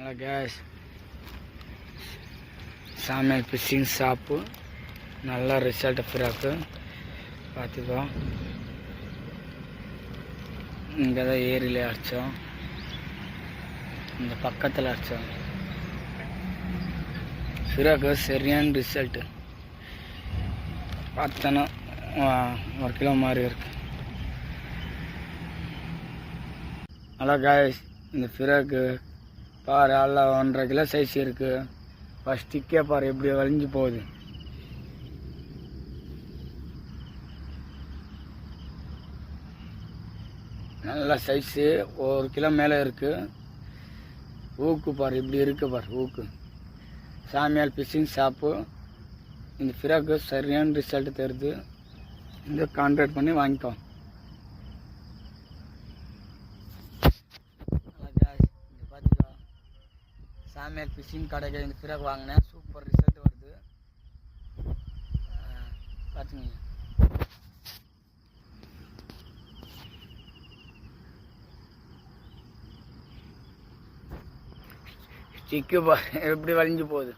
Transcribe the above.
Hello case, சாமியால் fishing shop, நல்ல result frock பார்த்துக்கோ. இங்கே தான் ஏரியில் அடித்தோம், இந்த பக்கத்தில் அடித்தோம். ஃபிராக்கு சரியான ரிசல்ட்டு பார்த்தோன்னா 1 கிலோ மாதிரி இருக்கு. ஹலோ காய்ஸ், இந்த ஃபிராக்கு பாரு, அல்ல 1.5 கிலோ சைஸ் இருக்குது. ஃபஸ்ட் ஸ்டிக்கே பாரு எப்படி வளைஞ்சு போகுது. நல்ல சைஸு, 1 கிலோ மேலே இருக்குது. ஊக்கு பாரு இப்படி இருக்குது பாரு ஊக்கு. சாமியால் ஃபிஷ்ஷிங் ஷாப்பு, இந்த ஃபிராக்கு சரியான ரிசல்ட் தருது. இந்த கான்டாக்ட் பண்ணி வாங்கிக்கோ. சாமியால் ஃபிஷ்ஷிங் கடைக்கு இந்த ஃபிராக் வாங்கினேன், சூப்பர் ரிசல்ட் வருது. பார்த்துங்க. ஸ்டிக்கு எப்படி வளைஞ்சு போகுது.